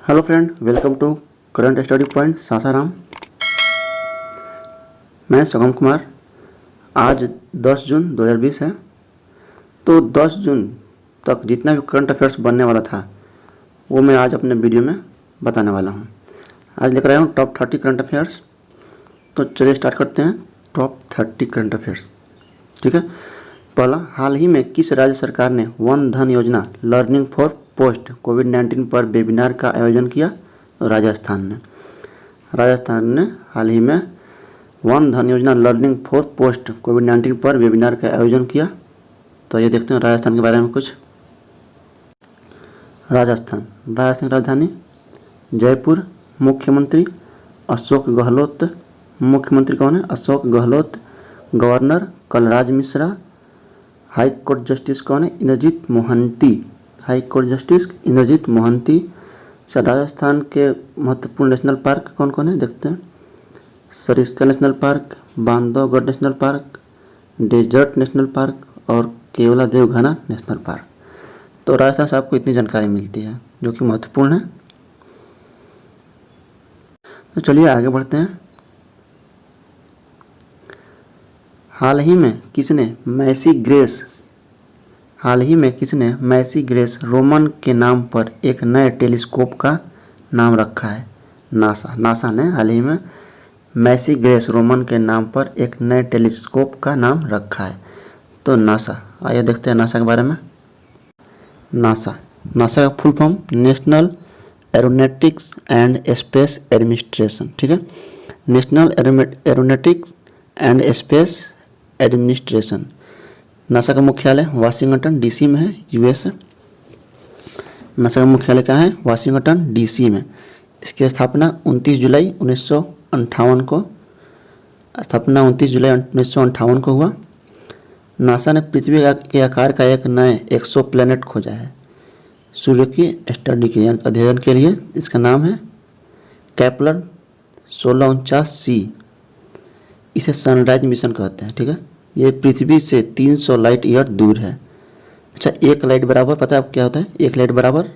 Hello friend, welcome to current study point Sasaram. मैं शुभम कुमार। आज 10 जून 2020 है। तो 10 जून तक जितना भी करंट अफेयर्स बनने वाला था वो मैं आज अपने वीडियो में बताने वाला हूँ। आज लेकर आया हूँ टॉप 30 करंट अफेयर्स। तो चलिए स्टार्ट करते हैं टॉप 30 करंट अफेयर्स। ठीक है। पहला, हाल ही में किस राज्य सरकार ने वन धन योजना लर्निंग फॉर पोस्ट कोविड-19 पर वेबिनार का आयोजन किया? तो राजस्थान ने हाल ही में वन धन योजना लर्निंग फॉर पोस्ट कोविड-19 पर वेबिनार का आयोजन किया। तो ये देखते हैं राजस्थान के बारे में कुछ। राजस्थान की राजधानी जयपुर। मुख्यमंत्री अशोक गहलोत। मुख्यमंत्री कौन है? Ashok Gehlot. Governor Kalraj Mishra. High court justice कौन है? Indrajit Mohanty. High court justice Indrajit Mohanty. Rajasthan के महत्वपूर्ण नेशनल पार्क कौन कौन है देखते हैं। Sariska national park, Bandhavgarh national park, desert national park और केवला देवघाना नेशनल पार्क। तो राजस्थान से आपको इतनी जानकारी मिलती है जो कि महत्वपूर्ण है। तो चलिए आगे बढ़ते हैं। हाल ही में किसने मैसी ग्रेस रोमन के नाम पर एक नए टेलीस्कोप का नाम रखा है? नासा ने हाल ही में मैसी ग्रेस रोमन के नाम पर एक नए टेलीस्कोप का नाम रखा है। तो नासा, आइए देखते हैं नासा के बारे में। नासा का full form national aeronautics and space administration. ठीक है, national aeronautics and space administration. NASA का मुख्यालय वाशिंगटन डीसी में है, यूएस। नासा का मुख्यालय कहाँ है? वाशिंगटन डीसी में। इसकी स्थापना 29 जुलाई 1958 को हुआ। नासा ने पृथ्वी के आकार का एक नए एक्सोप्लैनेट खोजा है सूर्य की स्टडी के अध्ययन के लिए। इसका नाम है केपलर 1649c। इसे सनराइज मिशन कहते हैं। ठीक है, ये पृथ्वी से 300 लाइट ईयर दूर है। अच्छा, एक लाइट बराबर पता है आपको क्या होता है? एक लाइट बराबर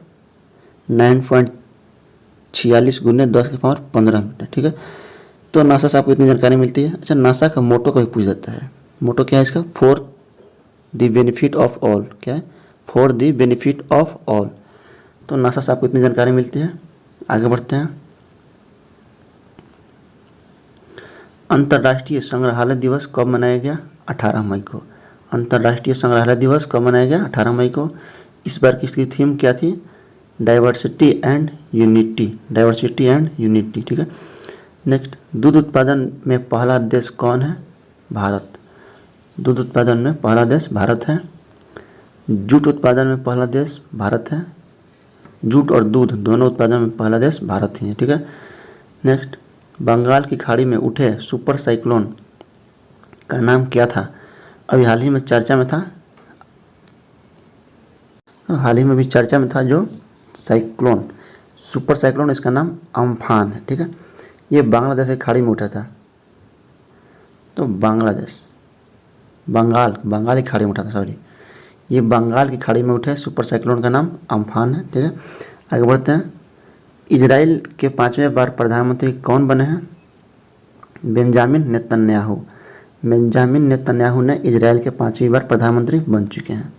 9.46 × 10⁻15 मीटर। ठीक है, तो नासा से आपको इतनी जानकारी मिलती है। अच्छा, नासा का मोटो कभी पूछ जाता है। मोटो क्या है इसका? For the benefit of all. क्या है? For the benefit of all. तो नासा से आपको इतनी जानकारी मिलती है। आगे बढ़ते हैं। अंतर्राष्ट्रीय संग्रहालय दिवस कब मनाया गया? 18 मई को। अंतर्राष्ट्रीय संग्रहालय दिवस कब मनाया गया? 18 मई को। इस बार की इसकी थीम क्या थी? Diversity and unity. ठीक है। नेक्स्ट, दूध उत्पादन में पहला देश कौन है? भारत। दूध उत्पादन में पहला देश भारत है। जूट उत्पादन में पहला देश भारत है। जूट और दूध दोनों उत्पादन में पहला देश भारत ही है। ठीक है। नेक्स्ट, बंगाल की खाड़ी में उठे सुपर साइक्लोन का नाम क्या था? अभी हाल ही में चर्चा में था। जो सुपर साइक्लोन, इसका नाम अम्फान है। ठीक है, ये बांग्लादेश की खाड़ी में उठा था। तो बंगाल की खाड़ी में उठा था, सॉरी। ये बंगाल की खाड़ी में उठे सुपर साइक्लोन का नाम अम्फान है। ठीक है, आगे बढ़ते हैं। इजराइल के 5वें बार प्रधानमंत्री कौन बने हैं? बेंजामिन नेतन्याहू ने इजराइल के 5वीं बार प्रधानमंत्री बन चुके हैं।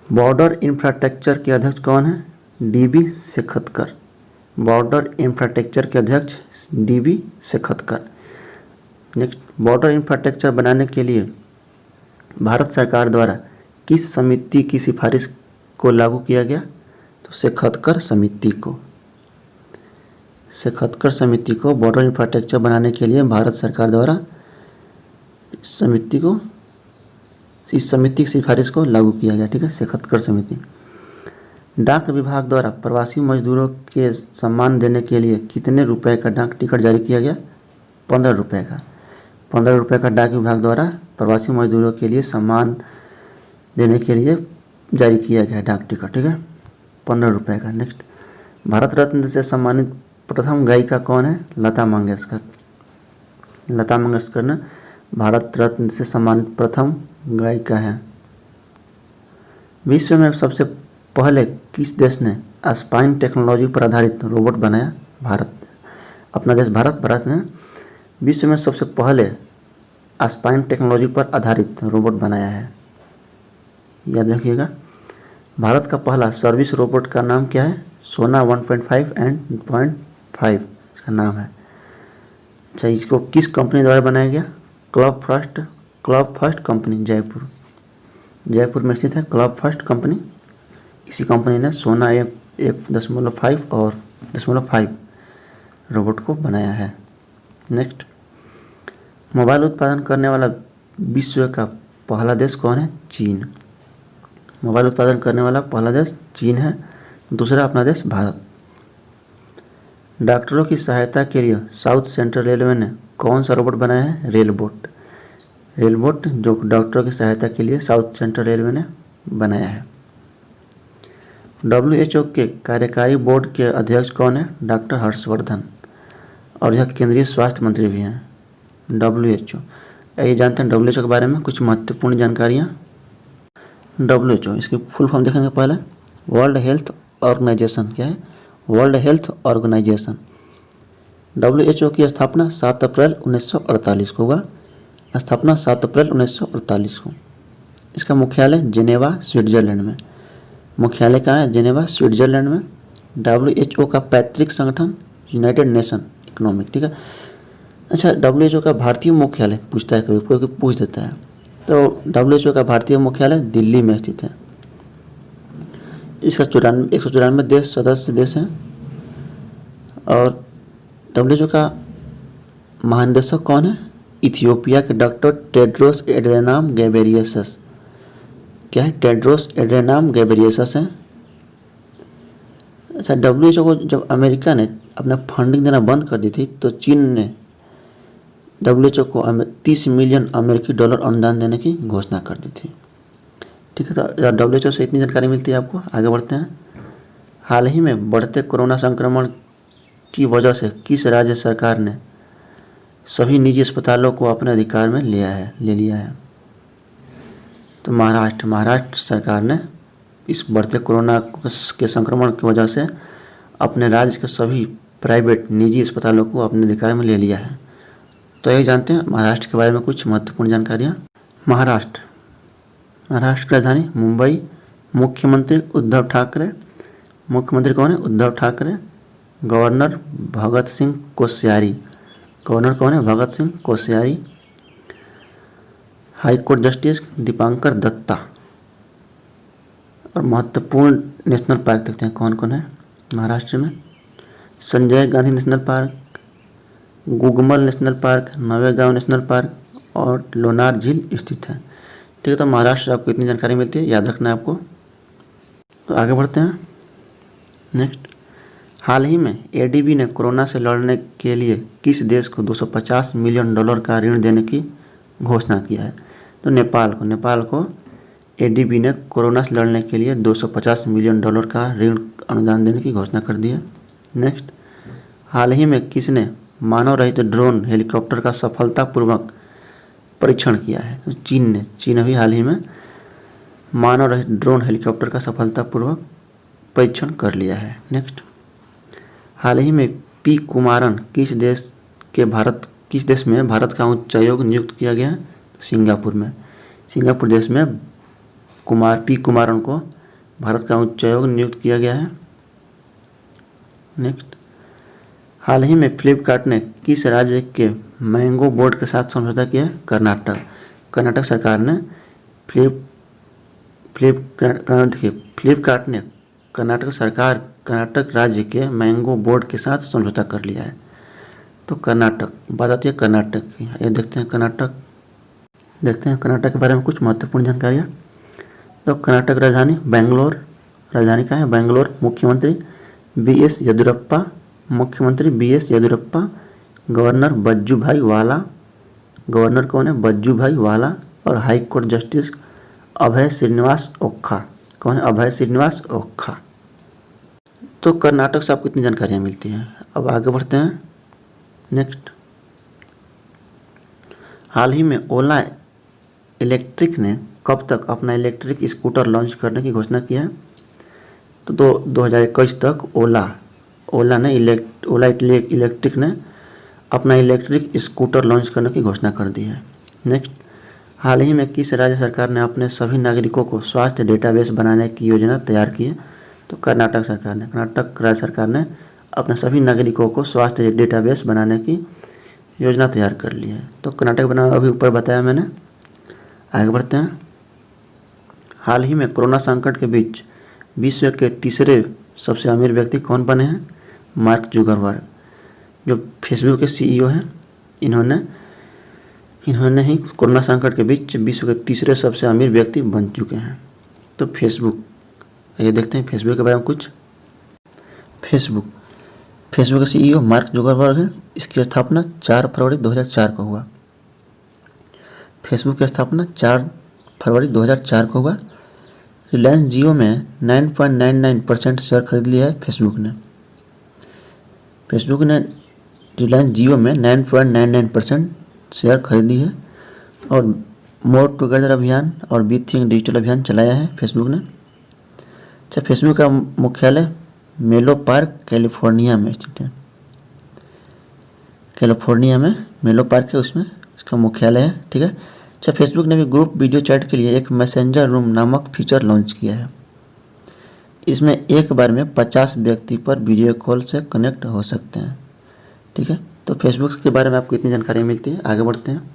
बॉर्डर इंफ्रास्ट्रक्चर के अध्यक्ष कौन है? डीबी शेखतकर। बॉर्डर इंफ्रास्ट्रक्चर के अध्यक्ष डीबी शेखतकर। नेक्स्ट, बॉर्डर इंफ्रास्ट्रक्चर बनाने के लिए भारत सरकार द्वारा किस समिति की सिफारिश को लागू किया गया? तो शेखतकर समिति को बॉर्डर इंफ्रास्ट्रक्चर बनाने के लिए भारत सरकार द्वारा इस समिति की सिफारिश को लागू किया गया। ठीक है, शेखतकर समिति। डाक विभाग द्वारा प्रवासी मजदूरों के सम्मान देने के लिए कितने रुपए का डाक टिकट जारी किया गया? 15 रुपये का। 15 रुपये का डाक विभाग द्वारा प्रवासी मजदूरों के लिए सम्मान देने के लिए जारी किया गया डाक टिकट। ठीक है, 15 रुपये का। नेक्स्ट, भारत रत्न से सम्मानित प्रथम गायिका कौन है? लता मंगेशकर ने भारत रत्न से सम्मानित प्रथम गायिका है। विश्व में सबसे पहले किस देश ने स्पाइन टेक्नोलॉजी पर आधारित रोबोट बनाया? भारत, अपना देश भारत ने विश्व में सबसे पहले स्पाइन टेक्नोलॉजी पर आधारित रोबोट बनाया है, याद रखिएगा। भारत का पहला सर्विस रोबोट का नाम क्या है? सोना 1.5 एंड 0.5 इसका नाम है। अच्छा, इसको किस कंपनी द्वारा बनाया गया? क्लब फर्स्ट कंपनी, जयपुर में स्थित है क्लब फर्स्ट कंपनी। इसी कंपनी ने सोना 1.5 और 0.5 रोबोट को बनाया है। नेक्स्ट, मोबाइल उत्पादन करने वाला विश्व का पहला देश कौन है? चीन। मोबाइल उत्पादन करने वाला पहला देश चीन है, दूसरा अपना देश भारत। डॉक्टरों की सहायता के लिए साउथ सेंट्रल रेलवे ने कौन सा रोबोट बनाया है? रेलबोट जो डॉक्टरों की सहायता के लिए साउथ सेंट्रल रेलवे ने बनाया है। WHO के कार्यकारी बोर्ड के अध्यक्ष कौन है? डॉक्टर हर्षवर्धन, और यह केंद्रीय स्वास्थ्य मंत्री भी हैं। WHO, ये जानते हैं WHO के बारे में कुछ महत्वपूर्ण जानकारियाँ। WHO इसकी फुल फॉर्म देखेंगे पहले। World Health Organization. क्या है? World Health organisation. WHO की स्थापना 7 अप्रैल 1948 को हुआ। स्थापना 7 अप्रैल 1948 को। इसका मुख्यालय जेनेवा, स्विट्जरलैंड में। मुख्यालय कहाँ है? जेनेवा, स्विट्जरलैंड में। WHO का पैतृक संगठन यूनाइटेड नेशन इकोनॉमिक। ठीक है। अच्छा, WHO का भारतीय मुख्यालय पूछता है, कभी पूछ देता है। तो WHO का भारतीय मुख्यालय दिल्ली में स्थित है। इसका 194 देश सदस्य देश हैं। और WHO का महानिदेशक कौन है? इथियोपिया के डॉक्टर टेड्रोस एड्रेनाम गैब्रियेसस। क्या है? टेड्रोस एड्रेनाम गैब्रियेसस है। अच्छा, WHO को जब अमेरिका ने अपने फंडिंग देना बंद कर दी थी तो चीन ने WHO को 30 मिलियन अमेरिकी डॉलर अनुदान देने की घोषणा कर दी थी। ठीक है, तो WHO से इतनी जानकारी मिलती है आपको। आगे बढ़ते हैं। हाल ही में बढ़ते कोरोना संक्रमण की वजह से किस राज्य सरकार ने सभी निजी अस्पतालों को अपने अधिकार में ले लिया है? तो महाराष्ट्र सरकार ने इस बढ़ते कोरोना के संक्रमण की वजह से अपने राज्य के सभी प्राइवेट निजी अस्पतालों को अपने अधिकार में ले लिया है। तो यही जानते हैं महाराष्ट्र के बारे में कुछ महत्वपूर्ण जानकारियाँ। महाराष्ट्र की राजधानी मुंबई। मुख्यमंत्री उद्धव ठाकरे। मुख्यमंत्री कौन है? उद्धव ठाकरे। गवर्नर भगत सिंह कोश्यारी। गवर्नर कौन है? Bhagat Singh Koshyari. High court justice Dipankar Datta. और महत्वपूर्ण नेशनल पार्क देखते हैं कौन कौन है महाराष्ट्र में। Sanjay Gandhi national park, Gugamal national park, Navegaon national park और लोनार झील स्थित है। ठीक है, तो महाराष्ट्र से आपको इतनी जानकारी मिलती है, याद रखना है आपको। तो आगे बढ़ते हैं। नेक्स्ट, हाल ही में ADB ने कोरोना से लड़ने के लिए किस देश को 250 मिलियन डॉलर का ऋण देने की घोषणा किया है? तो नेपाल को ADB ने कोरोना से लड़ने के लिए 250 मिलियन डॉलर का ऋण अनुदान देने की घोषणा कर दी है। नेक्स्ट, हाल ही में किसने मानव रहित ड्रोन हेलीकॉप्टर का सफलतापूर्वक परीक्षण किया है? तो चीन अभी हाल ही में मानव रहित ड्रोन हेलीकॉप्टर का सफलतापूर्वक परीक्षण कर लिया है। नेक्स्ट, हाल ही में पी कुमारन किस देश में भारत का उच्चायोग नियुक्त किया गया? सिंगापुर में। सिंगापुर देश में पी कुमारन को भारत का उच्चायोग नियुक्त किया गया है। नेक्स्ट, हाल ही में फ्लिपकार्ट ने किस राज्य के मैंगो बोर्ड के साथ समझौता किया? कर्नाटक सरकार ने फ्लिपकार्ट ने कर्नाटक राज्य के मैंगो बोर्ड के साथ समझौता कर लिया है। तो कर्नाटक, बात आती है कर्नाटक की। ये देखते हैं कर्नाटक के बारे में कुछ महत्वपूर्ण जानकारियाँ। तो कर्नाटक राजधानी बेंगलोर। राजधानी कहाँ है? बेंगलोर। मुख्यमंत्री BS येदियुरप्पा। गवर्नर बज्जूभाई वाला। गवर्नर कौन है? बज्जूभाई वाला। और हाई कोर्ट जस्टिस अभय श्रीनिवास ओखा। कौन है? अभय श्रीनिवास ओखा। तो कर्नाटक से आपको इतनी जानकारियाँ मिलती हैं। अब आगे बढ़ते हैं। नेक्स्ट, हाल ही में ओला इलेक्ट्रिक ने कब तक अपना इलेक्ट्रिक स्कूटर लॉन्च करने की घोषणा की है? तो 2021 तक ओला इलेक्ट्रिक ने अपना इलेक्ट्रिक स्कूटर लॉन्च करने की घोषणा कर दी है। नेक्स्ट, हाल ही में किस राज्य सरकार ने अपने सभी नागरिकों को स्वास्थ्य डेटाबेस बनाने की योजना तैयार की है? तो कर्नाटक राज्य सरकार ने अपने सभी नागरिकों को स्वास्थ्य डेटाबेस बनाने की योजना तैयार कर ली है। तो कर्नाटक बना अभी ऊपर बताया मैंने। आगे बढ़ते हैं। हाल ही में कोरोना संकट के बीच विश्व के तीसरे सबसे अमीर व्यक्ति कौन बने हैं? मार्क जुकरबर्ग, जो फेसबुक के सीईओ हैं। इन्होंने ही कोरोना संकट के बीच विश्व के तीसरे सबसे अमीर व्यक्ति बन चुके हैं। तो फेसबुक, ये देखते हैं फेसबुक के बारे में कुछ। फेसबुक का सीईओ मार्क जुकरबर्ग है। इसकी स्थापना 4 फरवरी 2004 को हुआ। फेसबुक की स्थापना 4 फरवरी 2004 को हुआ। रिलायंस जियो में 9.99% शेयर खरीद लिया है फेसबुक ने रिलायंस जियो में 9.99% शेयर खरीदी है। और मोर टुगेदर अभियान और बी थिंक डिजिटल अभियान चलाया है फेसबुक ने। अच्छा, फेसबुक का मुख्यालय मेलो पार्क कैलिफोर्निया में स्थित है। कैलिफोर्निया में मेलो पार्क है, उसमें इसका मुख्यालय है। ठीक है। अच्छा, फेसबुक ने भी ग्रुप वीडियो चैट के लिए एक मैसेंजर रूम नामक फीचर लॉन्च किया है। इसमें एक बार में 50 व्यक्ति पर वीडियो कॉल से कनेक्ट हो सकते हैं। ठीक है। तो फेसबुक के बारे में आपको इतनी जानकारी मिलती है। आगे बढ़ते हैं।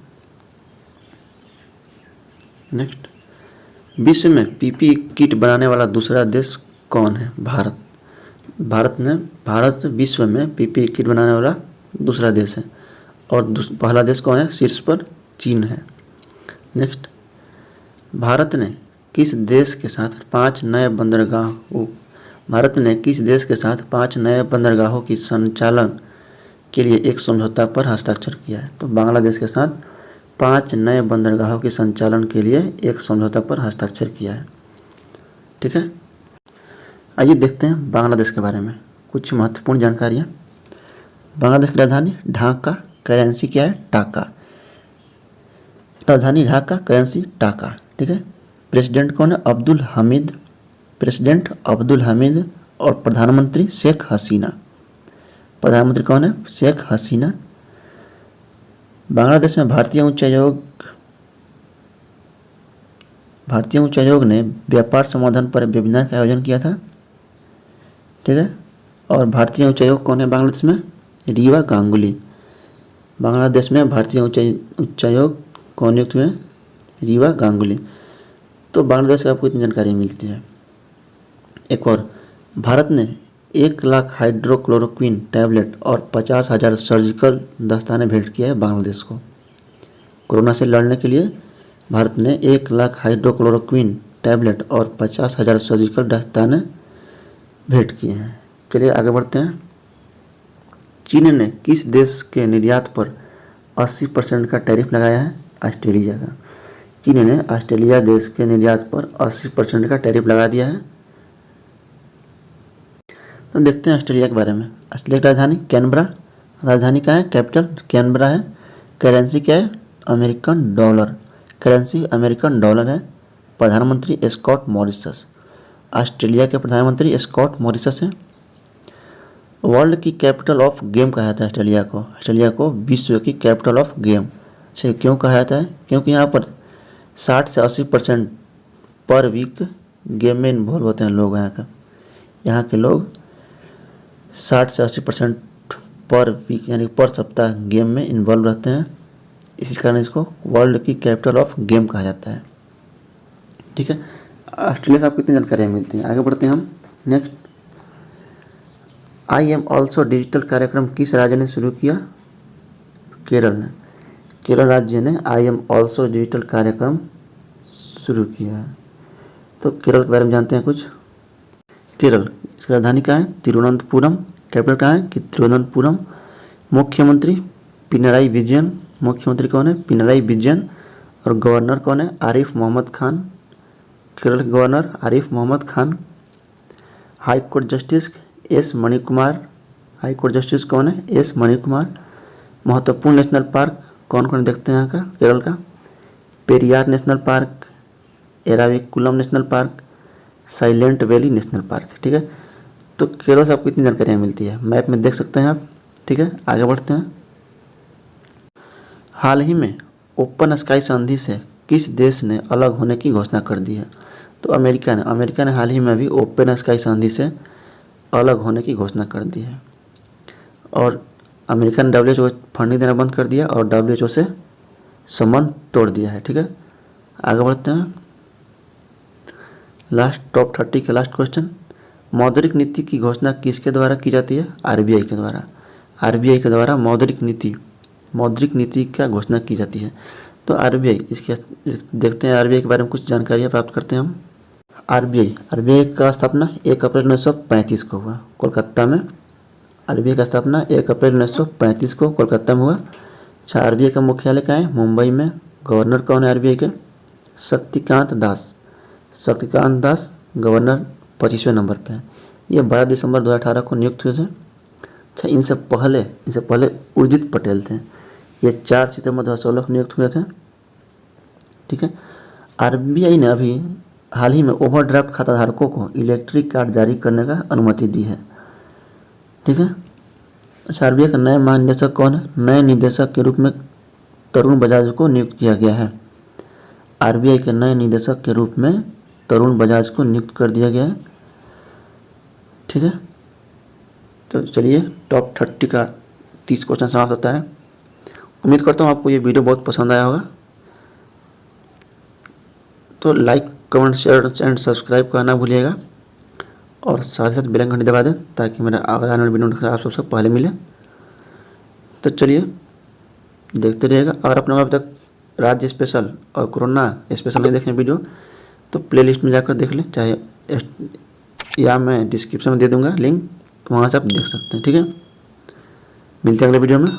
नेक्स्ट, विश्व में पीपीई किट बनाने वाला दूसरा देश कौन है? भारत विश्व में पीपीई किट बनाने वाला दूसरा देश है। और पहला देश कौन है? शीर्ष पर चीन है। नेक्स्ट, भारत ने किस देश के साथ 5 नए बंदरगाहों की संचालन के लिए एक समझौता पर हस्ताक्षर किया है? तो बांग्लादेश के साथ 5 नए बंदरगाहों के संचालन के लिए एक समझौता पर हस्ताक्षर किया है। ठीक है। आइए देखते हैं बांग्लादेश के बारे में कुछ महत्वपूर्ण जानकारियाँ। बांग्लादेश की राजधानी ढाका, करेंसी क्या है? टाका। राजधानी ढाका, करेंसी टाका। ठीक है। प्रेसिडेंट कौन है? अब्दुल हमीद। और प्रधानमंत्री शेख हसीना। प्रधानमंत्री कौन है? शेख हसीना। बांग्लादेश में भारतीय उच्चायोग ने व्यापार समाधान पर वेबिनार का आयोजन किया था। ठीक है। और भारतीय उच्चायोग कौन है बांग्लादेश में? रीवा गांगुली। बांग्लादेश में भारतीय उच्चायोग कौन नियुक्त हुए? रीवा गांगुली। तो बांग्लादेश से आपको इतनी जानकारी मिलती है। एक और, भारत ने 1 लाख हाइड्रोक्लोरोक्विन टैबलेट और 50,000 सर्जिकल दस्ताने भेंट किया है बांग्लादेश को। कोरोना से लड़ने के लिए भारत ने 1 लाख हाइड्रोक्लोरोक्विन टैबलेट और 50,000 सर्जिकल दस्ताने भेंट किए हैं। चलिए आगे बढ़ते हैं। चीन ने किस देश के निर्यात पर 80% का टैरिफ लगाया है? ऑस्ट्रेलिया का। चीन ने ऑस्ट्रेलिया देश के निर्यात पर 80% का टैरिफ लगा दिया है। तो देखते हैं ऑस्ट्रेलिया के बारे में। ऑस्ट्रेलिया की राजधानी कैनबरा। राजधानी क्या है? कैपिटल कैनबरा है। करेंसी क्या है? American dollar. Currency American dollar है। प्रधानमंत्री स्कॉट मॉरिसन। ऑस्ट्रेलिया के प्रधानमंत्री स्कॉट मॉरिसन हैं। वर्ल्ड की कैपिटल ऑफ गेम कहा जाता है ऑस्ट्रेलिया को विश्व की कैपिटल ऑफ गेम से क्यों कहा जाता है? क्योंकि यहाँ पर 60 से 80% पर वीक गेम में इन्वॉल्व होते हैं लोग। यहाँ के लोग 60 से 80% पर वीक यानी पर सप्ताह गेम में इन्वॉल्व रहते हैं। इसी कारण इसको वर्ल्ड की कैपिटल ऑफ गेम कहा जाता है। ठीक है। ऑस्ट्रेलिया से आपको इतनी जानकारियाँ मिलती हैं। आगे बढ़ते हैं हम। Next, I am also digital कार्यक्रम किस राज्य ने शुरू किया? केरल ने। केरल राज्य ने आई एम ऑल्सो डिजिटल कार्यक्रम शुरू किया है। तो केरल के बारे में जानते हैं कुछ। केरल, इसकी राजधानी कहाँ है? तिरुवनंतपुरम। कैपिटल कहाँ है? कि तिरुवनंतपुरम। मुख्यमंत्री पिनराई विजयन। मुख्यमंत्री कौन है? पिनराई विजयन। और गवर्नर कौन है? आरिफ मोहम्मद खान। केरल के governor Arif Mohammad Khan. High court justice S Manikumar. High court justice कौन है? एस मणिकुमार। महत्वपूर्ण नेशनल पार्क कौन कौन देखते हैं यहाँ का केरल का? Periyar national park, Eravikulam national park, silent valley national park है। ठीक है, तो केरल से आपको इतनी जानकारियाँ मिलती है, मैप में देख सकते हैं आप। ठीक है, आगे बढ़ते हैं। हाल ही में ओपन स्काई संधि से किस देश ने अलग होने की घोषणा कर दी है? तो अमेरिका ने हाल ही में अभी ओपन स्काई संधि से अलग होने की घोषणा कर दी है और अमेरिका ने WHO फंडिंग देना बंद कर दिया और WHO से संबंध तोड़ दिया है। ठीक है, आगे बढ़ते हैं। लास्ट टॉप 30 का लास्ट क्वेश्चन, मौद्रिक नीति की घोषणा किसके द्वारा की जाती है? RBI के द्वारा। RBI के द्वारा मौद्रिक नीति का घोषणा की जाती है। तो RBI, इसके देखते हैं RBI के बारे में कुछ जानकारियाँ प्राप्त करते हैं हम। RBI का स्थापना 1 अप्रैल 1935 को हुआ कोलकाता में। RBI का स्थापना 1 अप्रैल 1935 को कोलकाता में हुआ। अच्छा, RBI का मुख्यालय कहाँ है? मुंबई में। गवर्नर कौन है RBI के? शक्तिकांत दास गवर्नर 25वें नंबर पे है। ये 12 दिसंबर 2018 को नियुक्त हुए थे। अच्छा, इनसे पहले उर्जित पटेल थे। ये 4 सितंबर 2016 को नियुक्त हुए थे। ठीक है, RBI ने अभी हाल ही में ओवरड्राफ्ट खाताधारकों को इलेक्ट्रिक कार्ड जारी करने का अनुमति दी है। ठीक है, अच्छा, RBI का नया महानिदेशक कौन है? नए निदेशक के रूप में तरुण बजाज को नियुक्त किया गया है। RBI के नए निदेशक के रूप में तरुण बजाज को नियुक्त कर दिया गया है। ठीक है, तो चलिए टॉप 30 का 30 क्वेश्चन समाप्त होता है। उम्मीद करता हूँ आपको ये वीडियो बहुत पसंद आया होगा। तो like, comment, share and subscribe करना भूलिएगा और साथ ही साथ बेल घंटी दबा दें ताकि मेरा आगे आने वाला वीडियो आप सबसे पहले मिले। तो चलिए देखते रहिएगा। अगर आपने अभी तक राज्य स्पेशल और कोरोना स्पेशल नहीं देखें वीडियो तो प्लेलिस्ट में जाकर देख लें, चाहे या मैं डिस्क्रिप्शन में दे दूंगा लिंक, वहाँ से आप देख सकते हैं। ठीक है, मिलते हैं अगले वीडियो में।